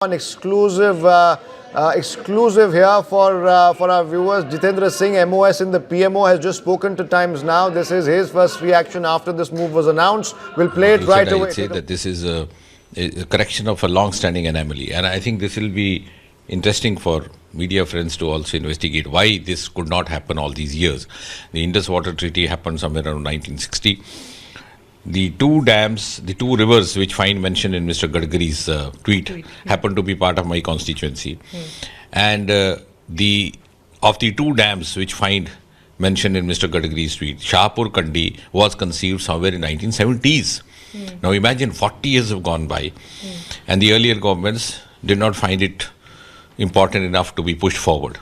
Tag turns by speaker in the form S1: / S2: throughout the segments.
S1: An exclusive here for our viewers. Jitendra Singh, MoS in the PMO, has just spoken to Times Now. This is his first reaction after this move was announced. We'll play it right away.
S2: I would say that this is a correction of a long-standing anomaly, and I think this will be interesting for media friends to also investigate why this could not happen all these years. The Indus Water Treaty happened somewhere around 1960. The two dams, the two rivers which find mention in Mr. Gadkari's tweet happen to be part of my constituency. And of the two dams which find mention in Mr. Gadkari's tweet, Shahpur Kandi was conceived somewhere in 1970s. Now imagine 40 years have gone by and the earlier governments did not find it important enough to be pushed forward.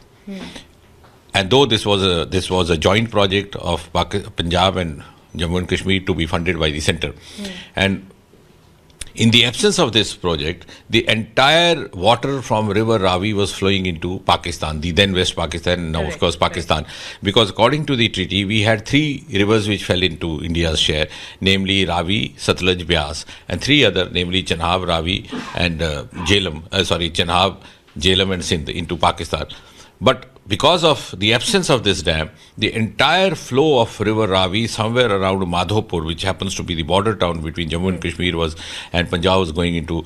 S2: And though this was a joint project of Punjab and Jammu and Kashmir to be funded by the centre. And in the absence of this project, the entire water from River Ravi was flowing into Pakistan, the then West Pakistan, and now of course Pakistan. Because according to the treaty, we had three rivers which fell into India's share, namely Ravi, Satluj, Beas, and three other, namely Chenab, Ravi, and Chenab, Jhelum, and Sindh into Pakistan. But because of the absence of this dam, the entire flow of River Ravi somewhere around Madhopur, which happens to be the border town between Jammu and Kashmir and Punjab, was going into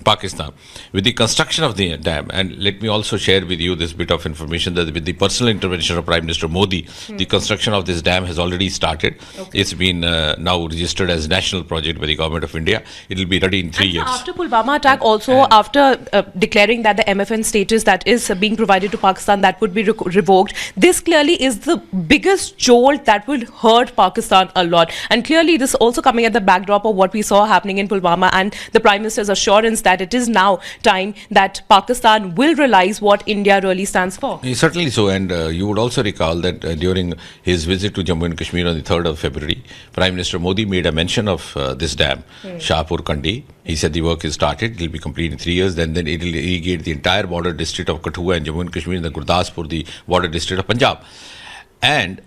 S2: Pakistan. With the construction of the dam, and let me also share with you this bit of information that with the personal intervention of Prime Minister Modi, the construction of this dam has already started. It's been now registered as national project by the Government of India. It will be ready in 3 years.
S3: After Pulwama attack, after declaring that the MFN status that is being provided to Pakistan, that would be revoked, this clearly is the biggest jolt that will hurt Pakistan a lot. And clearly this also coming at the backdrop of what we saw happening in Pulwama and the Prime Minister's assurance that it is now time that Pakistan will realize what India really stands for.
S2: Certainly so, and you would also recall that during his visit to Jammu and Kashmir on the 3rd of February, Prime Minister Modi made a mention of this dam, Shahpur Kandi. He said the work is started, it will be complete in 3 years, then it will irrigate the entire border district of Kathua and Jammu and Kashmir and the Gurdaspur, the border district of Punjab. And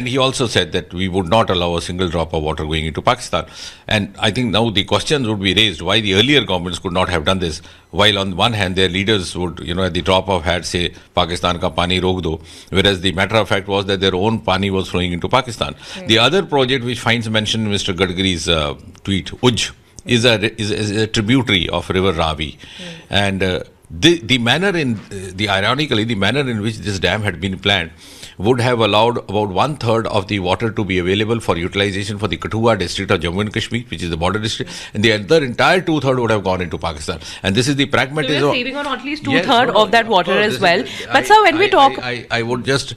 S2: he also said that we would not allow a single drop of water going into Pakistan. And I think now the questions would be raised why the earlier governments could not have done this, while on one hand their leaders would, at the drop of hat say, Pakistan ka pani rok do, whereas the matter of fact was that their own pani was flowing into Pakistan. The other project which finds mention in Mr. Gadkari's tweet, Uj, is a tributary of River Ravi. And ironically, the manner in which this dam had been planned would have allowed about 1/3 of the water to be available for utilization for the Kathua district of Jammu and Kashmir, which is the border district, and the other entire 2/3 would have gone into Pakistan. And this is the pragmatism.
S3: So we are saving on at least 2/3 of that water as well. But sir, when we talk,
S2: I would just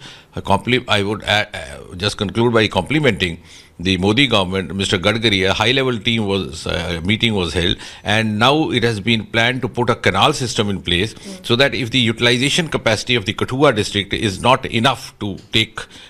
S2: just conclude by complimenting the Modi government, Mr. Gadkari. A high-level meeting was held, and now it has been planned to put a canal system in place so that if the utilization capacity of the Kathua district is not enough to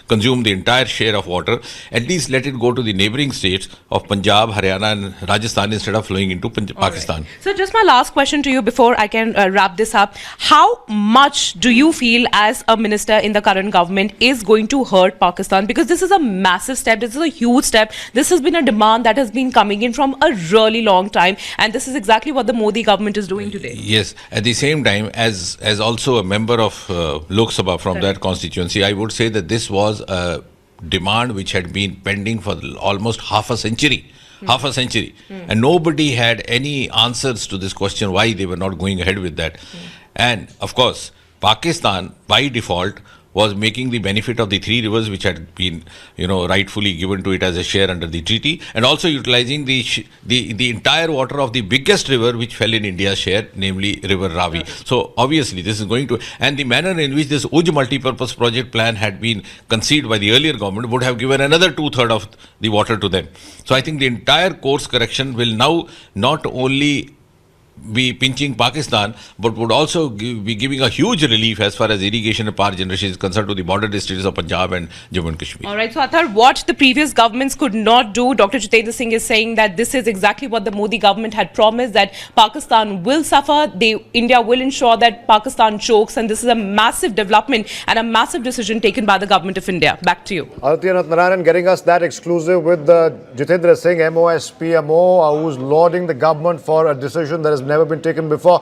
S2: consume the entire share of water, at least let it go to the neighboring states of Punjab, Haryana, and Rajasthan instead of flowing into Pakistan.
S3: Right. So just my last question to you before I can wrap this up: how much do you feel as a minister in the current government is going to hurt Pakistan? Because this is a massive step. This is a huge step. This has been a demand that has been coming in from a really long time, and this is exactly what the Modi government is doing today.
S2: Yes, at the same time, as also a member of Lok Sabha from that constituency, I would say that this was a demand which had been pending for almost half a century. And nobody had any answers to this question why they were not going ahead with that. And of course, Pakistan by default was making the benefit of the three rivers which had been, rightfully given to it as a share under the treaty, and also utilizing the entire water of the biggest river which fell in India's share, namely River Ravi. So obviously this is going to, and the manner in which this Uj multi-purpose project plan had been conceived by the earlier government would have given another 2/3 of the water to them. So I think the entire course correction will now not only be pinching Pakistan, but would also be giving a huge relief as far as irrigation and power generation is concerned to the border districts of Punjab and Jammu and Kashmir.
S3: All right, so Athar, what the previous governments could not do, Dr. Jitendra Singh is saying that this is exactly what the Modi government had promised, that Pakistan will suffer, India will ensure that Pakistan chokes, and this is a massive development and a massive decision taken by the government of India. Back to you.
S1: Aditya Narayan getting us that exclusive with Jitendra Singh, MoS PMO, who's lauding the government for a decision that has never been taken before.